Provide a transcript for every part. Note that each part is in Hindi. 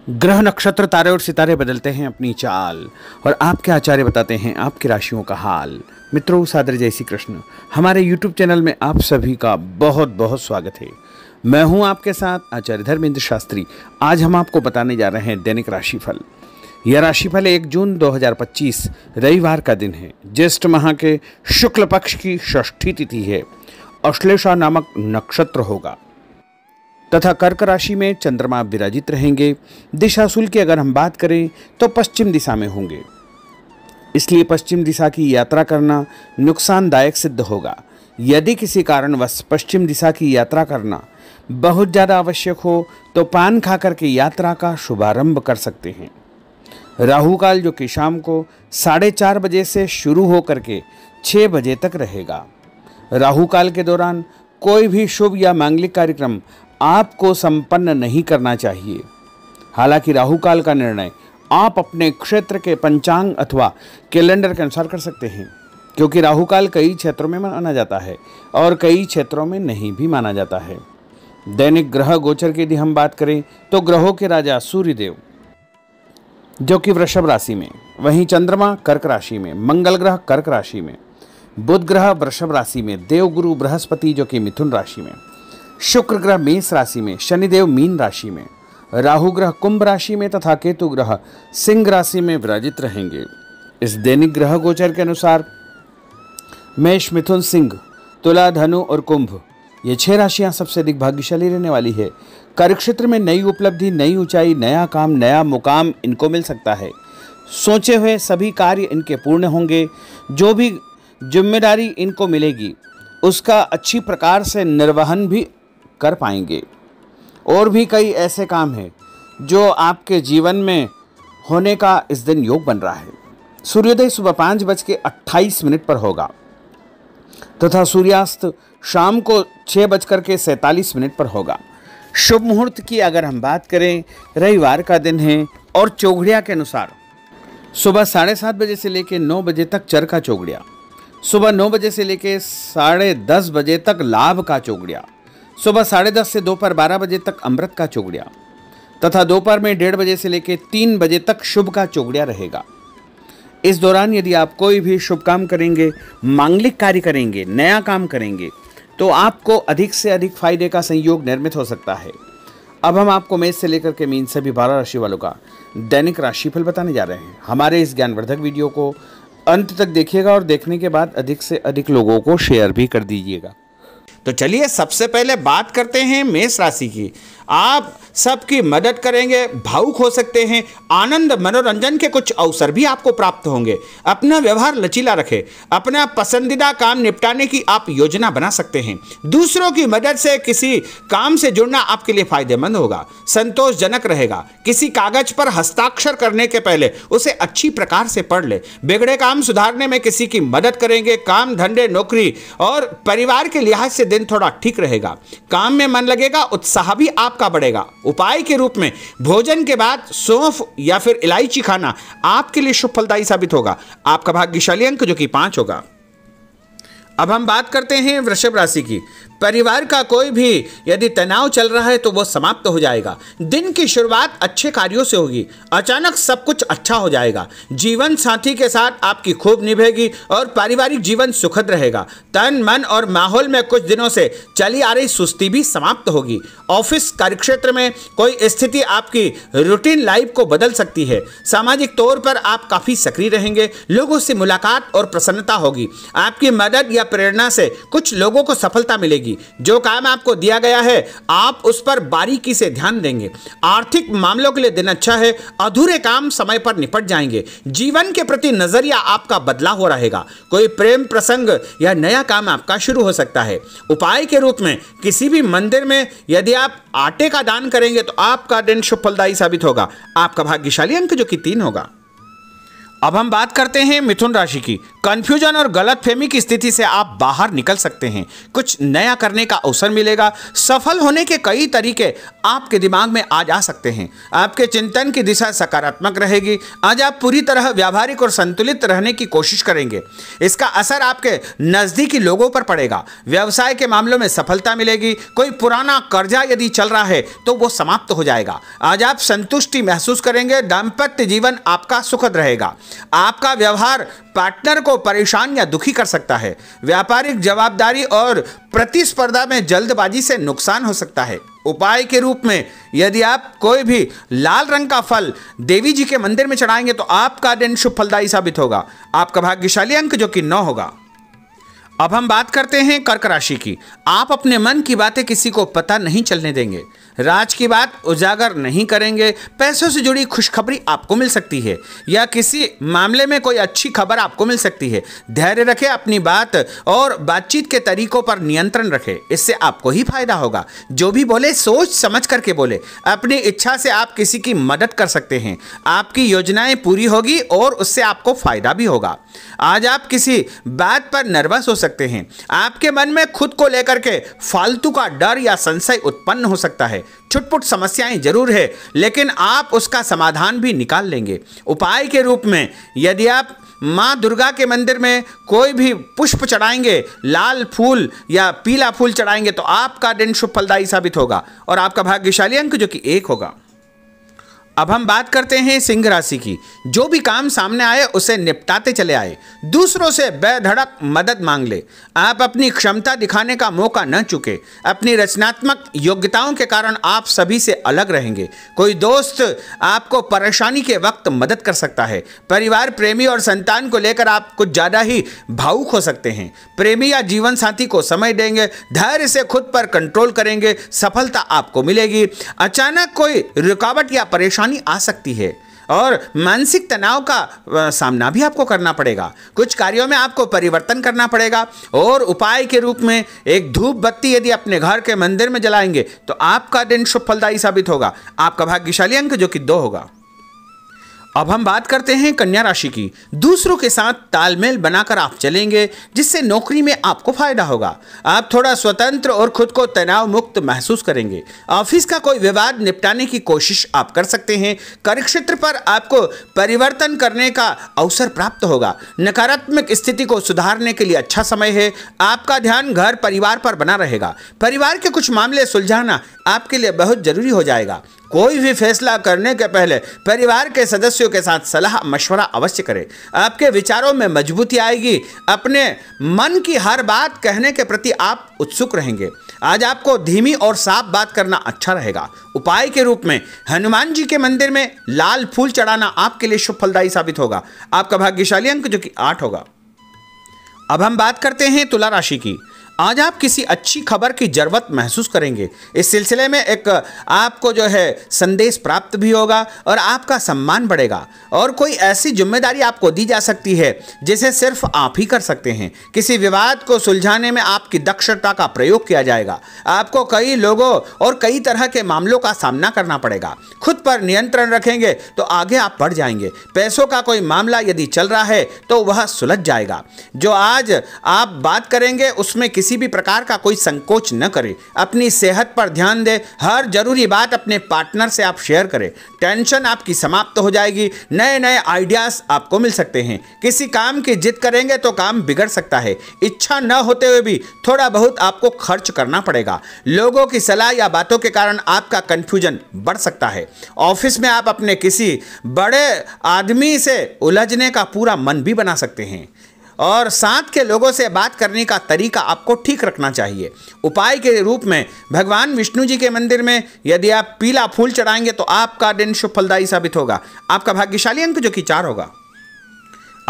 ग्रह नक्षत्र तारे और सितारे बदलते हैं अपनी चाल और आपके आचार्य बताते हैं आपकी राशियों का हाल। मित्रों, सादर जय श्री कृष्ण। हमारे YouTube चैनल में आप सभी का बहुत बहुत स्वागत है। मैं हूं आपके साथ आचार्य धर्मेंद्र शास्त्री। आज हम आपको बताने जा रहे हैं दैनिक राशिफल। यह राशिफल 1 जून 2025 रविवार का दिन है। ज्येष्ठ माह के शुक्ल पक्ष की षष्ठी तिथि है। अश्लेषा नामक नक्षत्र होगा तथा कर्क राशि में चंद्रमा विराजित रहेंगे। दिशाशूल की अगर हम बात करें तो पश्चिम दिशा में होंगे, इसलिए पश्चिम दिशा की यात्रा करना नुकसानदायक सिद्ध होगा। यदि किसी कारणवश पश्चिम दिशा की यात्रा करना बहुत ज़्यादा आवश्यक हो तो पान खा करके यात्रा का शुभारंभ कर सकते हैं। राहु काल जो कि शाम को 4:30 बजे से शुरू होकर के 6 बजे तक रहेगा। राहु काल के दौरान कोई भी शुभ या मांगलिक कार्यक्रम आपको संपन्न नहीं करना चाहिए। हालांकि राहु काल का निर्णय आप अपने क्षेत्र के पंचांग अथवा कैलेंडर के अनुसार कर सकते हैं, क्योंकि राहु काल कई क्षेत्रों में माना जाता है और कई क्षेत्रों में नहीं भी माना जाता है। दैनिक ग्रह गोचर की यदि हम बात करें तो ग्रहों के राजा सूर्यदेव जो कि वृषभ राशि में, वहीं चंद्रमा कर्क राशि में, मंगल ग्रह कर्क राशि में, बुध ग्रह वृषभ राशि में, देवगुरु बृहस्पति जो कि मिथुन राशि में, शुक्र ग्रह मेष राशि में, शनिदेव मीन राशि में, राहु ग्रह कुंभ राशि में तथा केतु ग्रह सिंह राशि में विराजित रहेंगे। इस दैनिक ग्रह गोचर के अनुसार मेष, मिथुन, सिंह, तुला, धनु और कुंभ ये 6 राशियां सबसे अधिक भाग्यशाली रहने वाली है। कार्यक्षेत्र में नई उपलब्धि, नई ऊंचाई, नया काम, नया मुकाम इनको मिल सकता है। सोचे हुए सभी कार्य इनके पूर्ण होंगे। जो भी जिम्मेदारी इनको मिलेगी उसका अच्छी प्रकार से निर्वहन भी कर पाएंगे। और भी कई ऐसे काम हैं जो आपके जीवन में होने का इस दिन योग बन रहा है। सूर्योदय सुबह 5:28 पर होगा तथा सूर्यास्त शाम को 6:47 पर होगा। शुभ मुहूर्त की अगर हम बात करें, रविवार का दिन है और चौघड़िया के अनुसार सुबह 7:30 बजे से लेकर 9 बजे तक चर का चौघड़िया, सुबह 9 बजे से लेकर 10:30 बजे तक लाभ का चौघड़िया, सुबह 10:30 से दोपहर 12 बजे तक अमृत का चौघड़िया तथा दोपहर में 1:30 बजे से लेकर 3 बजे तक शुभ का चौघड़िया रहेगा। इस दौरान यदि आप कोई भी शुभ काम करेंगे, मांगलिक कार्य करेंगे, नया काम करेंगे तो आपको अधिक से अधिक फायदे का संयोग निर्मित हो सकता है। अब हम आपको मेष से लेकर के मीन सभी 12 राशि वालों का दैनिक राशिफल बताने जा रहे हैं। हमारे इस ज्ञानवर्धक वीडियो को अंत तक देखिएगा और देखने के बाद अधिक से अधिक लोगों को शेयर भी कर दीजिएगा। तो चलिए सबसे पहले बात करते हैं मेष राशि की। आप सबकी मदद करेंगे, भावुक हो सकते हैं, आनंद मनोरंजन के कुछ अवसर भी आपको प्राप्त होंगे। अपना व्यवहार लचीला रखें, अपना पसंदीदा काम निपटाने की आप योजना बना सकते हैं। दूसरों की मदद से किसी काम से जुड़ना आपके लिए फायदेमंद होगा, संतोषजनक रहेगा। किसी कागज पर हस्ताक्षर करने के पहले उसे अच्छी प्रकार से पढ़ ले। बिगड़े काम सुधारने में किसी की मदद करेंगे। काम, धंधे, नौकरी और परिवार के लिहाज से दिन थोड़ा ठीक रहेगा। काम में मन लगेगा, उत्साह भी आपका बढ़ेगा। उपाय के रूप में भोजन के बाद सौंफ या फिर इलायची खाना आपके लिए शुभ फलदायी साबित होगा। आपका भाग्यशाली अंक जो कि 5 होगा। अब हम बात करते हैं वृषभ राशि की। परिवार का कोई भी यदि तनाव चल रहा है तो वो समाप्त हो जाएगा। दिन की शुरुआत अच्छे कार्यों से होगी। अचानक सब कुछ अच्छा हो जाएगा। जीवन साथी के साथ आपकी खूब निभेगी और पारिवारिक जीवन सुखद रहेगा। तन, मन और माहौल में कुछ दिनों से चली आ रही सुस्ती भी समाप्त होगी। ऑफिस कार्यक्षेत्र में कोई स्थिति आपकी रूटीन लाइफ को बदल सकती है। सामाजिक तौर पर आप काफी सक्रिय रहेंगे। लोगों से मुलाकात और प्रसन्नता होगी। आपकी मदद या प्रेरणा से कुछ लोगों को सफलता मिलेगी। जो काम आपको दिया गया है आप उस पर बारीकी से ध्यान देंगे। आर्थिक मामलों के लिए दिन अच्छा है। अधूरे काम समय पर निपट जाएंगे। जीवन के प्रति नजरिया आपका बदला हो रहेगा। कोई प्रेम प्रसंग या नया काम आपका शुरू हो सकता है। उपाय के रूप में किसी भी मंदिर में यदि आप आटे का दान करेंगे तो आपका दिन शुभ फलदायी साबित होगा। आपका भाग्यशाली अंक जो कि 3 होगा। अब हम बात करते हैं मिथुन राशि की। कंफ्यूजन और गलतफहमी की स्थिति से आप बाहर निकल सकते हैं। कुछ नया करने का अवसर मिलेगा। सफल होने के कई तरीके आपके दिमाग में आज आ सकते हैं। आपके चिंतन की दिशा सकारात्मक रहेगी। आज आप पूरी तरह व्यावहारिक और संतुलित रहने की कोशिश करेंगे। इसका असर आपके नजदीकी लोगों पर पड़ेगा। व्यवसाय के मामलों में सफलता मिलेगी। कोई पुराना कर्जा यदि चल रहा है तो वो समाप्त हो जाएगा। आज आप संतुष्टि महसूस करेंगे। दाम्पत्य जीवन आपका सुखद रहेगा। आपका व्यवहार पार्टनर को परेशान या दुखी कर सकता है। व्यापारिक जवाबदारी और प्रतिस्पर्धा में जल्दबाजी से नुकसान हो सकता है। उपाय के रूप में यदि आप कोई भी लाल रंग का फल देवी जी के मंदिर में चढ़ाएंगे तो आपका दिन शुभ फलदायी साबित होगा। आपका भाग्यशाली अंक जो कि 9 होगा। अब हम बात करते हैं कर्क राशि की। आप अपने मन की बातें किसी को पता नहीं चलने देंगे। राज की बात उजागर नहीं करेंगे। पैसों से जुड़ी खुशखबरी आपको मिल सकती है या किसी मामले में कोई अच्छी खबर आपको मिल सकती है। धैर्य रखें। अपनी बात और बातचीत के तरीकों पर नियंत्रण रखें। इससे आपको ही फायदा होगा। जो भी बोले सोच समझ करके बोले। अपनी इच्छा से आप किसी की मदद कर सकते हैं। आपकी योजनाएं पूरी होगी और उससे आपको फायदा भी होगा। आज आप किसी बात पर नर्वस हो सकते हैं। आपके मन में खुद को लेकर के फालतू का डर या संशय उत्पन्न हो सकता है। छुटपुट समस्याएं जरूर है लेकिन आप उसका समाधान भी निकाल लेंगे। उपाय के रूप में यदि आप मां दुर्गा के मंदिर में कोई भी पुष्प चढ़ाएंगे, लाल फूल या पीला फूल चढ़ाएंगे तो आपका दिन शुभ फलदायी साबित होगा और आपका भाग्यशाली अंक जो कि 1 होगा। अब हम बात करते हैं सिंह राशि की। जो भी काम सामने आए उसे निपटाते चले आए। दूसरों से बेधड़क मदद मांग ले। आप अपनी क्षमता दिखाने का मौका न चुके। अपनी रचनात्मक योग्यताओं के कारण आप सभी से अलग रहेंगे। कोई दोस्त आपको परेशानी के वक्त मदद कर सकता है। परिवार, प्रेमी और संतान को लेकर आप कुछ ज़्यादा ही भावुक हो सकते हैं। प्रेमी या जीवन साथी को समय देंगे। धैर्य से खुद पर कंट्रोल करेंगे। सफलता आपको मिलेगी। अचानक कोई रुकावट या परेशानी आ सकती है और मानसिक तनाव का सामना भी आपको करना पड़ेगा। कुछ कार्यों में आपको परिवर्तन करना पड़ेगा और उपाय के रूप में एक धूप बत्ती यदि अपने घर के मंदिर में जलाएंगे तो आपका दिन शुभ फलदायी साबित होगा। आपका भाग्यशाली अंक जो कि 2 होगा। अब हम बात करते हैं कन्या राशि की। दूसरों के साथ तालमेल बनाकर आप चलेंगे जिससे नौकरी में आपको फायदा होगा। आप थोड़ा स्वतंत्र और खुद को तनाव मुक्त महसूस करेंगे। ऑफिस का कोई विवाद निपटाने की कोशिश आप कर सकते हैं। कार्यक्षेत्र पर आपको परिवर्तन करने का अवसर प्राप्त होगा। नकारात्मक स्थिति को सुधारने के लिए अच्छा समय है। आपका ध्यान घर परिवार पर बना रहेगा। परिवार के कुछ मामले सुलझाना आपके लिए बहुत जरूरी हो जाएगा। कोई भी फैसला करने के पहले परिवार के सदस्यों के साथ सलाह मशवरा अवश्य करें। आपके विचारों में मजबूती आएगी। अपने मन की हर बात कहने के प्रति आप उत्सुक रहेंगे। आज आपको धीमी और साफ बात करना अच्छा रहेगा। उपाय के रूप में हनुमान जी के मंदिर में लाल फूल चढ़ाना आपके लिए शुभ फलदायी साबित होगा। आपका भाग्यशाली अंक जो कि 8 होगा। अब हम बात करते हैं तुला राशि की। आज आप किसी अच्छी खबर की जरूरत महसूस करेंगे। इस सिलसिले में एक आपको जो है संदेश प्राप्त भी होगा और आपका सम्मान बढ़ेगा और कोई ऐसी जिम्मेदारी आपको दी जा सकती है जिसे सिर्फ आप ही कर सकते हैं। किसी विवाद को सुलझाने में आपकी दक्षता का प्रयोग किया जाएगा। आपको कई लोगों और कई तरह के मामलों का सामना करना पड़ेगा। खुद पर नियंत्रण रखेंगे तो आगे आप बढ़ जाएंगे। पैसों का कोई मामला यदि चल रहा है तो वह सुलझ जाएगा। जो आज आप बात करेंगे उसमें किसी भी प्रकार का कोई संकोच न करें। अपनी सेहत पर ध्यान दें। हर जरूरी बात अपने पार्टनर से आप शेयर करें। टेंशन आपकी समाप्त हो जाएगी। नए नए आइडियाज आपको मिल सकते हैं। किसी काम की जिद करेंगे तो काम बिगड़ सकता है। इच्छा न होते हुए भी थोड़ा बहुत आपको खर्च करना पड़ेगा। लोगों की सलाह या बातों के कारण आपका कंफ्यूजन बढ़ सकता है। ऑफिस में आप अपने किसी बड़े आदमी से उलझने का पूरा मन भी बना सकते हैं और साथ के लोगों से बात करने का तरीका आपको ठीक रखना चाहिए। उपाय के रूप में भगवान विष्णु जी के मंदिर में यदि आप पीला फूल चढ़ाएंगे तो आपका दिन शुभ फलदायी साबित होगा। आपका भाग्यशाली अंक जो कि 4 होगा।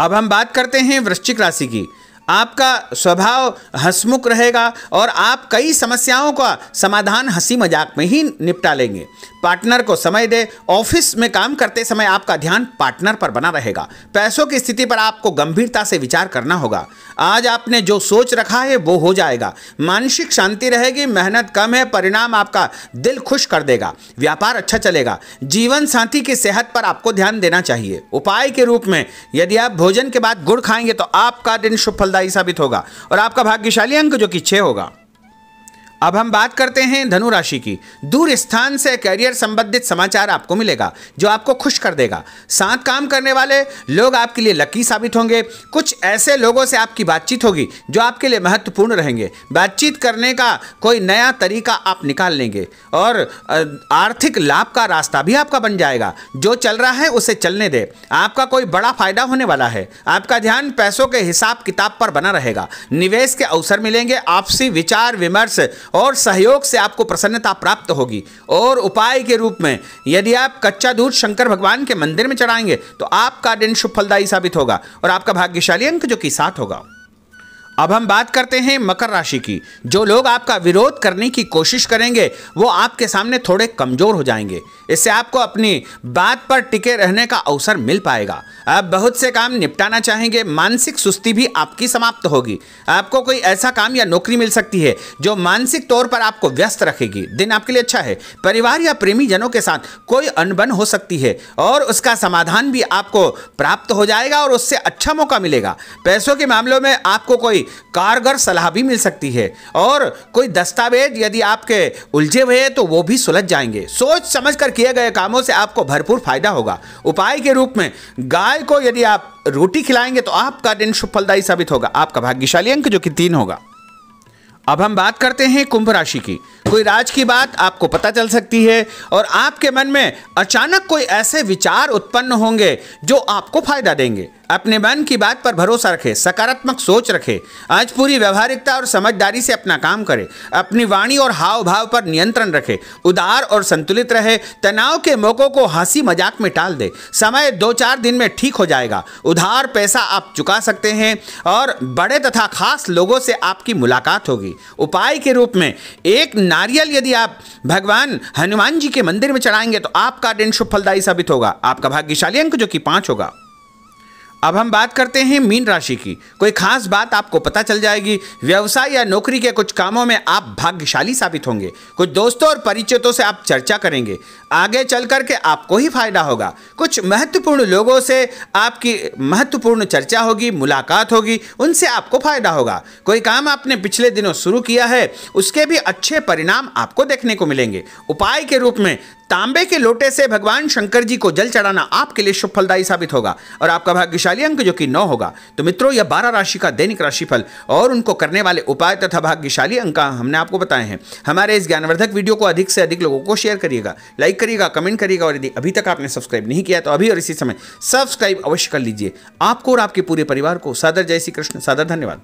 अब हम बात करते हैं वृश्चिक राशि की। आपका स्वभाव हंसमुख रहेगा और आप कई समस्याओं का समाधान हंसी मजाक में ही निपटा लेंगे। पार्टनर को समय दे। ऑफिस में काम करते समय आपका ध्यान पार्टनर पर बना रहेगा। पैसों की स्थिति पर आपको गंभीरता से विचार करना होगा। आज आपने जो सोच रखा है वो हो जाएगा। मानसिक शांति रहेगी। मेहनत कम है, परिणाम आपका दिल खुश कर देगा। व्यापार अच्छा चलेगा। जीवन साथी की सेहत पर आपको ध्यान देना चाहिए। उपाय के रूप में यदि आप भोजन के बाद गुड़ खाएंगे तो आपका दिन शुभ फलदायी साबित होगा और आपका भाग्यशाली अंक जो कि 6 होगा। अब हम बात करते हैं धनु राशि की। दूर स्थान से करियर संबंधित समाचार आपको मिलेगा जो आपको खुश कर देगा। साथ काम करने वाले लोग आपके लिए लकी साबित होंगे। कुछ ऐसे लोगों से आपकी बातचीत होगी जो आपके लिए महत्वपूर्ण रहेंगे। बातचीत करने का कोई नया तरीका आप निकाल लेंगे और आर्थिक लाभ का रास्ता भी आपका बन जाएगा। जो चल रहा है उसे चलने दे। आपका कोई बड़ा फायदा होने वाला है। आपका ध्यान पैसों के हिसाब किताब पर बना रहेगा। निवेश के अवसर मिलेंगे। आपसी विचार विमर्श और सहयोग से आपको प्रसन्नता प्राप्त होगी। और उपाय के रूप में यदि आप कच्चा दूध शंकर भगवान के मंदिर में चढ़ाएंगे तो आपका दिन शुभ फलदायी साबित होगा और आपका भाग्यशाली अंक जो कि 7 होगा। अब हम बात करते हैं मकर राशि की। जो लोग आपका विरोध करने की कोशिश करेंगे वो आपके सामने थोड़े कमजोर हो जाएंगे। इससे आपको अपनी बात पर टिके रहने का अवसर मिल पाएगा। आप बहुत से काम निपटाना चाहेंगे। मानसिक सुस्ती भी आपकी समाप्त होगी। आपको कोई ऐसा काम या नौकरी मिल सकती है जो मानसिक तौर पर आपको व्यस्त रखेगी। दिन आपके लिए अच्छा है। परिवार या प्रेमी जनों के साथ कोई अनबन हो सकती है और उसका समाधान भी आपको प्राप्त हो जाएगा और उससे अच्छा मौका मिलेगा। पैसों के मामलों में आपको कोई कारगर सलाह भी मिल सकती है और कोई दस्तावेज यदि आपके उलझे हुए हैं तो वो भी सुलझ जाएंगे। सोच समझकर किए गए कामों से आपको भरपूर फायदा होगा। उपाय के रूप में गाय को यदि आप रोटी खिलाएंगे तो आपका दिन शुभ फलदायी साबित होगा। आपका भाग्यशाली अंक जो कि 3 होगा। अब हम बात करते हैं कुंभ राशि की। कोई राज की बात आपको पता चल सकती है और आपके मन में अचानक कोई ऐसे विचार उत्पन्न होंगे जो आपको फायदा देंगे। अपने मन की बात पर भरोसा रखें। सकारात्मक सोच रखें। आज पूरी व्यवहारिकता और समझदारी से अपना काम करें। अपनी वाणी और हाव भाव पर नियंत्रण रखें। उदार और संतुलित रहे। तनाव के मौकों को हंसी मजाक में टाल दे। समय 2-4 दिन में ठीक हो जाएगा। उधार पैसा आप चुका सकते हैं और बड़े तथा खास लोगों से आपकी मुलाकात होगी। उपाय के रूप में एक नारियल यदि आप भगवान हनुमान जी के मंदिर में चढ़ाएंगे तो आपका दिन शुभ फलदायी साबित होगा। आपका भाग्यशाली अंक जो कि 5 होगा। अब हम बात करते हैं मीन राशि की। कोई खास बात आपको पता चल जाएगी। व्यवसाय या नौकरी के कुछ कामों में आप भाग्यशाली साबित होंगे। कुछ दोस्तों और परिचितों से आप चर्चा करेंगे। आगे चल करके आपको ही फायदा होगा। कुछ महत्वपूर्ण लोगों से आपकी महत्वपूर्ण चर्चा होगी, मुलाकात होगी, उनसे आपको फायदा होगा। कोई काम आपने पिछले दिनों शुरू किया है उसके भी अच्छे परिणाम आपको देखने को मिलेंगे। उपाय के रूप में तांबे के लोटे से भगवान शंकर जी को जल चढ़ाना आपके लिए शुभ फलदायी साबित होगा और आपका भाग्यशाली अंक जो कि 9 होगा। तो मित्रों, यह 12 राशि का दैनिक राशिफल और उनको करने वाले उपाय तथा भाग्यशाली अंक हमने आपको बताए हैं। हमारे इस ज्ञानवर्धक वीडियो को अधिक से अधिक लोगों को शेयर करिएगा, लाइक करिएगा, कमेंट करिएगा और यदि अभी तक आपने सब्सक्राइब नहीं किया तो अभी और इसी समय सब्सक्राइब अवश्य कर लीजिए। आपको और आपके पूरे परिवार को सादर जय श्री कृष्ण, सादर धन्यवाद।